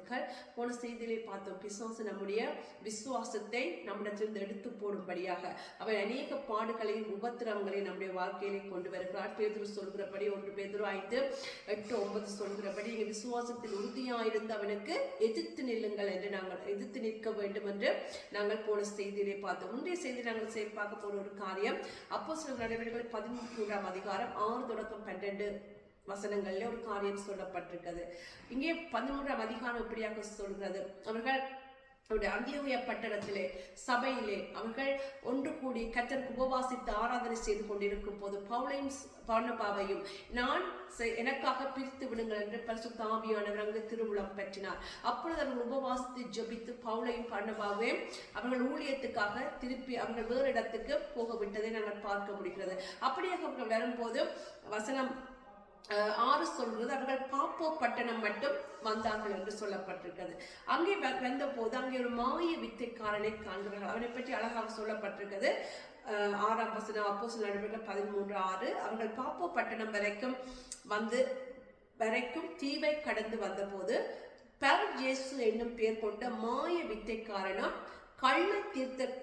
வாழ்த்துக்கள். போன செய்தியிலே பார்த்தோம், பிசாசு நம்முடைய விசுவாசத்தை நம்மிடத்திலிருந்து எடுத்து போடும்படியாக அவன் அநேக பாடுகளையும் உபத்திரங்களையும் நம்முடைய வாழ்க்கையிலே கொண்டு வருகிறார். பேதுரு சொல்கிறபடி 1 பேதுரு 5:8-9 சொல்கிறபடி நீங்க விசுவாசத்தில் உறுதியாயிருந்து அவனுக்கு எதிர்த்து நில்லுங்கள் என்று நாங்கள் எதிர்த்து நிற்க வேண்டும் என்று நாங்கள் போன செய்தியிலே பார்த்தோம். முந்தைய செய்தி நாங்கள் பார்க்க போன ஒரு காரியம் அப்போஸ்தலர் நடவடிக்கைகள் 13ஆம் அதிகாரம் 6-12 வசனங்கள்ல ஒரு காரியம் சொல்லப்பட்டிருக்கிறது. இங்கே 13ஆம் அதிகாரம் இப்படியாக சொல்கிறது, அவர்கள் அந்தியோகியா பட்டணத்திலே சபையிலே அவர்கள் ஒன்று கூடி கர்த்தருக்கு உபவாசித்து ஆராதனை செய்து கொண்டிருக்கும் போது பவுலையும் பர்னபாவையும் நான் எனக்காக பிரித்து விடுங்கள் என்று பரிசுத்த ஆவியானவர் அங்கு திருவுளம் பற்றினார். அப்பொழுது அவர்கள் உபவாசித்து ஜெபித்து பவுலையும் பர்னபாவையும் அவர்கள் ஊழியத்துக்காக திருப்பி அவர்கள் வேறு இடத்துக்கு போக விட்டதை நாங்கள் பார்க்க முடிகிறது. அப்படியாக அவர்கள் வரும்போது வசனம் 6 சொல்றது, அவர்கள் பாப்போ பட்டணம் மட்டும் வந்தார்கள் என்று சொல்லப்பட்டிருக்கிறது. அங்கே வந்த போது அங்கே ஒரு மாய வித்தைக்காரனை காண்கிறார்கள். அவனை பற்றி அழகாக சொல்லப்பட்டிருக்கிறது. 6ஆம் வசனம் அப்போஸ்தலர் நடவடிக்கைகள் 13:6. அவர்கள் பாப்போ பட்டணம் வரைக்கும் தீவை கடந்து வந்த போது பர்ஜேசு என்னும் பெயர் கொண்ட மாய வித்தைக்காரனும் கள்ள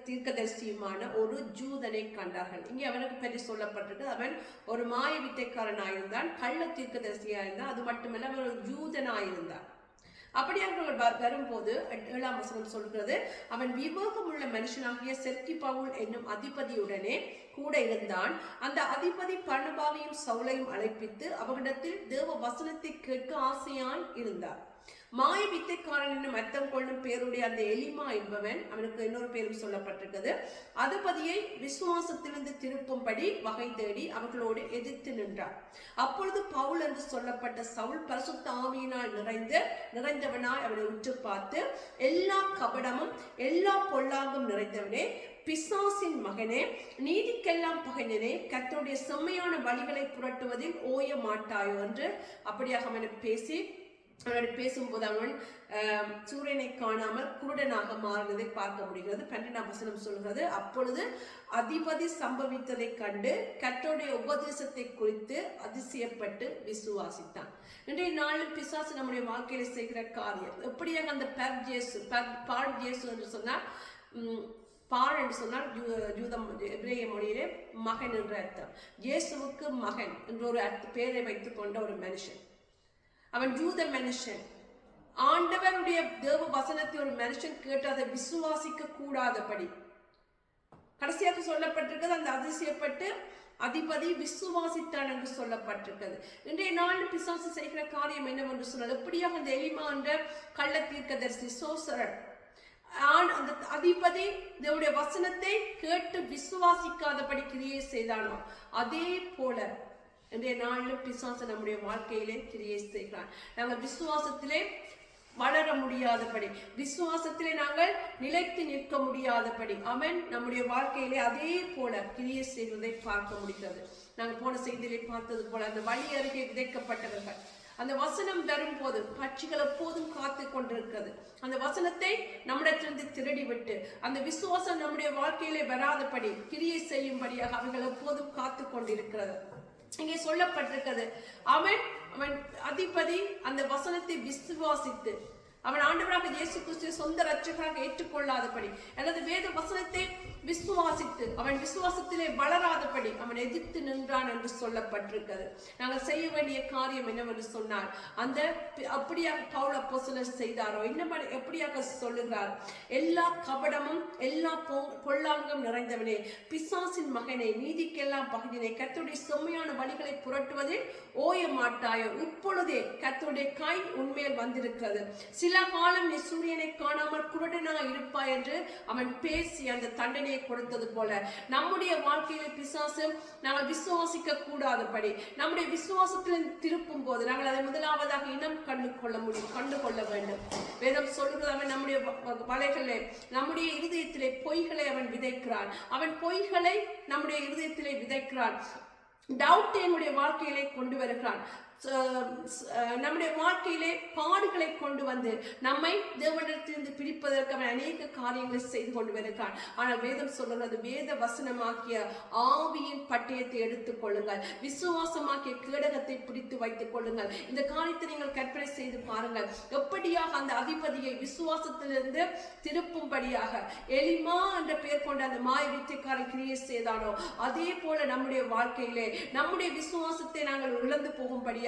தீர்க்கதரிசியுமான ஒரு ஜூதனை கண்டார்கள். இங்கே அவனுக்கு பற்றி சொல்லப்பட்டிருக்கு, அவன் ஒரு மாய வித்தைக்காரனாயிருந்தான், கள்ள தீர்க்கதரிசியாயிருந்தான், அது மட்டுமல்ல அவன் ஒரு ஜூதனாயிருந்தான். அப்படியாக வரும்போது 7ஆம் வசனம் சொல்கிறது, அவன் விவேகமுள்ள மனுஷனாகிய செர்கி பவுல் என்னும் அதிபதியுடனே கூட இருந்தான். அந்த அதிபதி பர்னபாவையும் சவுலையும் அழைப்பித்து அவரிடத்தில் தேவ வசனத்தை கேட்க ஆசையாய் இருந்தார். மாய வித்தைக்காரன் என்னும் அர்த்தம் கொள்ளும் பேருடைய அந்த எலிமா என்பவன், அவனுக்கு இன்னொரு பேரும் சொல்லப்பட்டிருக்கிறது, அதிபதியை விசுவாசத்திலிருந்து திருப்பும்படி வகை தேடி அவர்களோடு எதிர்த்து நின்றார். அப்பொழுது பவுல் என்று சொல்லப்பட்ட சவுல் பரிசுத்த ஆவியினால் நிறைந்தவனாய் அவனை உற்று பார்த்து, எல்லா கபடமும் எல்லா பொல்லாங்கும் நிறைந்தவனே, பிசாசின் மகனே, நீதிக்கெல்லாம் பகைஞனே, கர்த்தருடைய செம்மையான வழிகளை புரட்டுவதில் ஓய மாட்டாயோ என்று அப்படியாக அவனை பேசும்போது அவன் சூரியனை காணாமல் குருடனாக மாறினதை பார்க்க முடிகிறது. 12ஆம் வசனம் சொல்கிறது, அப்பொழுது அதிபதி சம்பவித்ததை கண்டு கர்த்தருடைய உபதேசத்தை குறித்து அதிசயப்பட்டு விசுவாசித்தான். இன்றைய நாளில் பிசாசு நம்முடைய வாழ்க்கையில செய்கிற காரியம் எப்படியாக அந்த பர்ஜேசு என்று சொன்னால், பார் என்று சொன்னால் எபிரேய மொழியிலே மகன் என்ற அர்த்தம். இயேசுவுக்கு மகன் என்ற ஒரு பெயரை வைத்துக் கொண்ட ஒரு மனுஷன், அவன் ஜூத மனுஷன். ஆண்டவருடைய தேவ வசனத்தை ஒரு மனுஷன் கேட்டு அதை விசுவாசிக்க கூடாதபடி கடைசியாக சொல்லப்பட்டிருக்கிறது, அந்த அதிசயப்பட்டு அதிபதி விசுவாசித்தான் என்று சொல்லப்பட்டிருக்கிறது. இன்றைய நாள் பிசாசு செய்கிற காரியம் என்னவென்று சொன்னால், எப்படியாக அந்த எலிமா என்ற கள்ள தீர்க்கதரிசி சோசரன் அந்த அதிபதி தேவனுடைய வசனத்தை கேட்டு விசுவாசிக்காதபடி கிரியை செய்தானோ, அதே போல இன்றைய நாளிலும் பிசாசு நம்முடைய வாழ்க்கையிலே கிரியை செய்கிறான். நாங்கள் விசுவாசத்திலே வளர முடியாதபடி, விசுவாசத்திலே நாங்கள் நிலைத்து நிற்க முடியாதபடி அவன் நம்முடைய வாழ்க்கையிலே அதே போல கிரியை செய்வதை பார்க்க முடிகிறது. நாங்கள் போன செய்தியிலே பார்த்தது போல அந்த வழி அருகே விதைக்கப்பட்டவர்கள், அந்த வசனம் வரும்போது பட்சிகள் எப்போதும் காத்து கொண்டிருக்கிறது. அந்த வசனத்தை நம்மிடத்திலிருந்து திருடி விட்டு அந்த விசுவாசம் நம்முடைய வாழ்க்கையிலே வராதபடி கிரியை செய்யும்படியாக அவர்கள் எப்போதும் காத்து கொண்டிருக்கிறது. இங்கே சொல்லப்பட்டிருக்கிறது, அவன் அதிபதி அந்த வசனத்தை விசுவாசித்து அவன் ஆண்டவராக இயேசு கிறிஸ்துவை சொந்த இரட்சகராக ஏற்றுக்கொள்ளாதபடி அல்லது வேத வசனத்தை விசுவாசித்து அவன் விசுவாசத்திலே வளராதபடி அவன் எதிர்த்து நின்றான் என்று சொல்லப்பட்டிருக்கிறது. நாங்கள் செய்ய வேண்டிய காரியம் என்னவென்று சொன்னால், அந்த அப்படியாக பவுல் அப்போஸ்தலர் செய்தாரோ எப்படியாக சொல்லுகிறார், எல்லா கபடமும் எல்லா பொல்லாங்கும் நிறைந்தவனே, பிசாசின் மகனே, நீதிக்கெல்லாம் பகைஞனே, கர்த்தருடைய செம்மையான வழிகளை புரட்டுவதில் ஓய மாட்டாயோ, இப்பொழுதே கர்த்தருடைய கை உன்மேல் வந்திருக்கிறது, சில காலம் நீ சூரியனை காணாமல் குருடனாக இருப்பாய் என்று அவன் பேசி அந்த தண்டனையை கொடுத்தது போல நம்முடைய வாழ்க்கையில பிசாசு நாங்கள் விசுவாசிக்க கூடாதபடி நம்முடைய விசுவாசத்தில் திருப்பும் போது நாங்கள் அதை முதலாவதாக இனம் கண்டு கொள்ள வேண்டும். வேதம் சொல்லுகிறது, அவன் நம்முடைய வலைகளை நம்முடைய இருதயத்திலே பொய்களை அவன் விதைக்கிறான். அவன் பொய்களை நம்முடைய இருதயத்திலே விதைக்கிறான். டவுட் என்னுடைய வாழ்க்கையிலே கொண்டு வருகிறான். நம்முடைய வாழ்க்கையிலே பாடுகளை கொண்டு வந்து நம்மை தேவனிடத்திலிருந்து பிரிப்பதற்கு அவன் அநேக காரியங்களை செய்து கொண்டு வருகிறான். ஆனால் வேதம் சொல்லுகிறது, வேத வசனமாக்கிய ஆவியின் பட்டயத்தை எடுத்துக் கொள்ளுங்கள், விசுவாசமாக்கிய கேடகத்தை பிடித்து வைத்துக் கொள்ளுங்கள். இந்த காரியத்தை நீங்கள் கற்பனை செய்து பாருங்கள். எப்படியாக அந்த அதிபதியை விசுவாசத்திலிருந்து திருப்பும்படியாக எலிமா என்ற பெயர் கொண்ட அந்த மாய வித்தைக்காரன் கிரியை செய்தானோ, அதே போல நம்முடைய வாழ்க்கையிலே நம்முடைய விசுவாசத்தை நாங்கள் இழந்து போகும்படியாக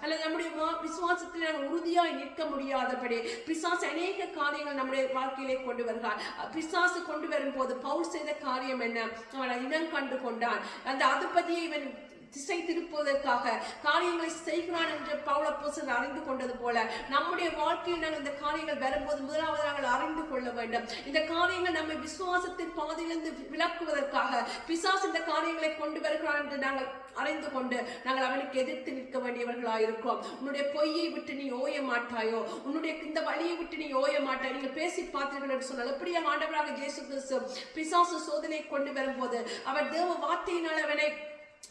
அல்லது நம்முடைய விசுவாசத்தில் நாங்கள் உறுதியாய் நிற்க முடியாதபடி பிசாசு அநேக காரியங்கள் நம்முடைய வாழ்க்கையிலே கொண்டு வருகிறார். பிசாசு கொண்டு வரும் போது பவுல் செய்த காரியம் என்ன? அவன் இனம் கண்டு கொண்டான். அந்த அதிபதியை இவன் திசை திருப்புவதற்காக காரியங்களை செய்கிறான் என்று பவுல் அப்போஸ்தலன் அறிந்து கொண்டது போல நம்முடைய வாழ்க்கையில் நாங்கள் இந்த காரியங்கள் வரும்போது முதலாவது நாங்கள் அறிந்து கொள்ள வேண்டும். இந்த காரியங்கள் நம்மை விசுவாசத்தின் பாதையிலிருந்து விலக்குவதற்காக பிசாசு இந்த காரியங்களை கொண்டு வருகிறான் என்று நாங்கள் அறிந்து கொண்டு நாங்கள் அவனுக்கு எதிர்த்து நிற்க வேண்டியவர்களாக இருக்கிறோம். உன்னுடைய பொய்யை விட்டு நீ ஓய மாட்டாயோ, உன்னுடைய இந்த வழியை விட்டு நீ ஓய மாட்டாய். நீங்கள் பேசி பார்த்தீர்கள் என்று சொன்னால் எப்படியா ஆண்டவராக இயேசு கிறிஸ்து பிசாசு சோதனை கொண்டு வரும்போது அவர் தேவ வார்த்தையினால் அவனை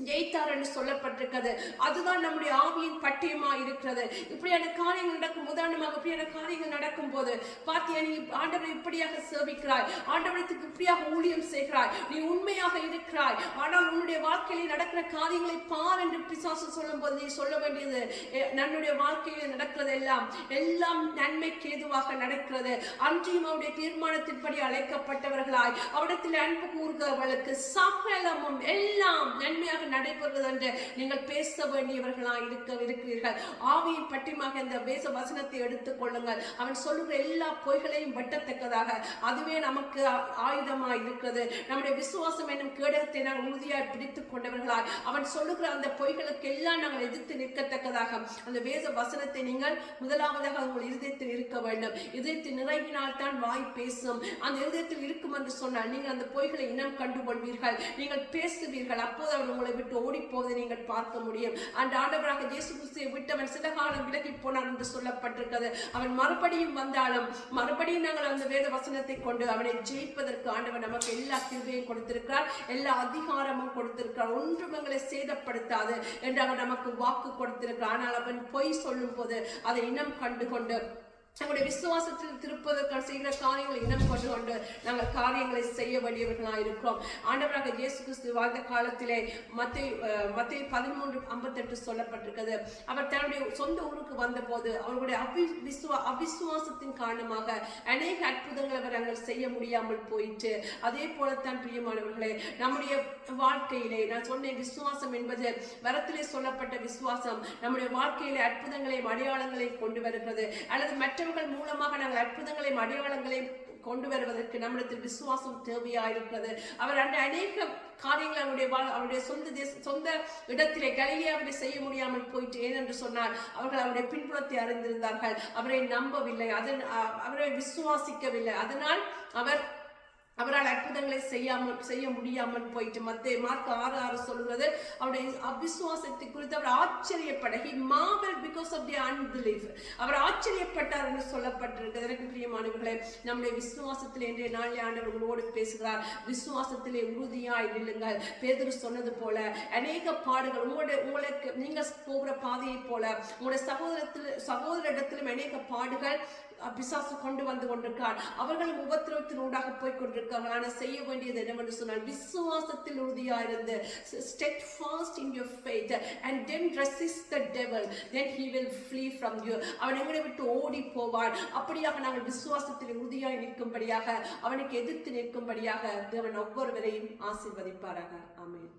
ஜெயித்தார் என்று சொல்லப்பட்டிருக்கிறது. அதுதான் நம்முடைய ஆவியின் பட்டயமா இருக்கிறது. இப்படியான காரியங்கள் நடக்கும், உதாரணமாக இப்படியான காரியங்கள் நடக்கும் போது பாத்தியா, நீ ஆண்டவரை இப்படியாக சேவிக்கிறாய், ஆண்டவரத்துக்கு இப்படியாக ஊழியம் செய்கிறாய், நீ உண்மையாக இருக்கிறாய், ஆனால் உன்னுடைய வாழ்க்கையில் நடக்கிற காரியங்களை பார் என்று பிசாசு சொல்லும் போது நீ சொல்ல வேண்டியது, நம்முடைய வாழ்க்கையில் நடக்கிறது எல்லாம் நன்மைக்கு ஏதுவாக நடக்கிறது. அன்றியும் அவருடைய தீர்மானத்தின்படி அழைக்கப்பட்டவர்களாய் அவரிடத்தில் அன்பு கூறுகிறவர்களுக்கு சகலமும் எல்லாம் நன்மையாக நடைபெறுவது என்று நீங்கள் பேச வேண்டியவர்களாக இருக்கிறீர்கள். ஆவியின் பட்டியமாக இந்த வேத வசனத்தை எடுத்துக் கொள்ளுங்கள். அவன் சொல்லுகிற எல்லா பொய்களையும் வெட்டத்தக்கதாக அதுவே நமக்கு ஆயுதமாய் இருக்கிறது. நம்முடைய விசுவாசம் என்னும் கேடகத்தை நாங்கள் உறுதியாய் பிடித்துக் கொண்டவர்களாய் அவன் சொல்லுகிற அந்த பொய்களுக்கு எல்லாம் நாங்கள் எதிர்த்து நிற்கத்தக்கதாக அந்த வேத வசனத்தை நீங்கள் முதலாவதாக உங்கள் இருதயத்தில் இருக்க வேண்டும். இதயத்தில் நிறைவினால் தான் வாய் பேசும். அந்த இருதயத்தில் இருக்கும் என்று சொன்னால் நீங்கள் அந்த பொய்களை இனம் கண்டுகொள்வீர்கள், நீங்கள் பேசுவீர்கள். அப்போது அவன் உங்களை விட்டு ஓடி போவதை நீங்கள் பார்க்க முடியும். அந்த ஆண்டவராக இயேசு கிறிஸ்துவை விட்டவன் சில காலம் விலகி போனான் என்று சொல்லப்பட்டிருக்கிறது. அவன் மறுபடியும் வந்தாலும் மறுபடியும் நாங்கள் அந்த வேத வசனத்தை கொண்டு அவனை ஜெயிப்பதற்கு ஆண்டவர் நமக்கு எல்லா கிருபையும் கொடுத்திருக்கிறார், எல்லா அதிகாரமும் கொடுத்திருக்கிறார். ஒன்றும் எங்களை சேதப்படுத்தாது என்று அவன் நமக்கு வாக்கு கொடுத்திருக்கிறார். ஆனால் அவன் பொய் சொல்லும் போது அதை இனம் கண்டு கொண்டு நம்முடைய விசுவாசத்தில் திருப்பதற்கான செய்கிற காரியங்களை இனம் கொண்டு கொண்டு நாங்கள் காரியங்களை செய்ய வேண்டியவர்களாக இருக்கிறோம். ஆண்டவராக இயேசு கிறிஸ்து வாழ்ந்த காலத்திலே மத்தேயு 13:58 சொல்லப்பட்டிருக்கிறது. அவர் தன்னுடைய சொந்த ஊருக்கு வந்த போது அவர்களுடைய அவிசுவாசத்தின் காரணமாக அநேக அற்புதங்களை அவர் அங்கே செய்ய முடியாமல் போயிட்டு, அதே போலத்தான் பிரியமானவர்களே நம்முடைய வாழ்க்கையிலே நான் சொன்னேன், விசுவாசம் என்பது வரத்திலே சொல்லப்பட்ட விசுவாசம் நம்முடைய வாழ்க்கையிலே அற்புதங்களையும் அடையாளங்களையும் கொண்டு வருகிறது. அல்லது மற்றவர்கள் மூலமாக நாங்கள் அற்புதங்களையும் அடையாளங்களையும் கொண்டு வருவதற்கு நம்மிடத்தில் விசுவாசம் தேவையாயிருக்கிறது. அவர் அந்த அநேக காரியங்கள் அவருடைய சொந்த இடத்திலே கலிலேயாவிலே செய்ய முடியாமல் போயிட்டு, ஏனென்று சொன்னால் அவர்கள் அவருடைய பின்புலத்தை அறிந்திருந்தார்கள், அவரை நம்பவில்லை, அவரை விசுவாசிக்கவில்லை. அதனால் அவரால் அற்புதங்களை செய்ய முடியாமல் போயிட்டு. மார்க் 6:6 சொல்கிறது, அவருடைய அவிசுவாசத்தை குறித்து அவர் ஆச்சரியப்பட, he marveled because of their unbelief. அவர் ஆச்சரியப்பட்டார் என்று சொல்லப்பட்டிருக்கிறது. எனக்கு பிரியமானவர்களே, நம்முடைய விசுவாசத்திலே இன்றைய நாளில் ஆண்டவர்களோடு பேசுகிறார். விசுவாசத்திலே உறுதியாய் நில்லுங்கள். பேதுரு சொன்னது போல அநேக பாடுகள் உங்களுக்கு நீங்கள் போகிற பாதையை போல உங்களுடைய சகோதரிடத்திலும் அநேக பாடுகள் பிசாசு கொண்டு வந்து கொண்டிருக்கிறார். அவர்களும் உபத்திரவத்தின் ஊடாக போய் கொண்டிருக்கிறார்கள். ஆனால் செய்ய வேண்டியது என்னவென்று சொன்னால் விசுவாசத்தில் உறுதியாயிருந்து steadfast in your faith and then resist the devil, then he will flee from you. அவன் எங்களை விட்டு ஓடி போவான். அப்படியாக நாங்கள் விசுவாசத்தில் உறுதியாய் நிற்கும்படியாக அவனுக்கு எதிர்த்து நிற்கும்படியாக தேவன் ஒவ்வொருவரையும் ஆசீர்வதிப்பாராக. ஆமென்.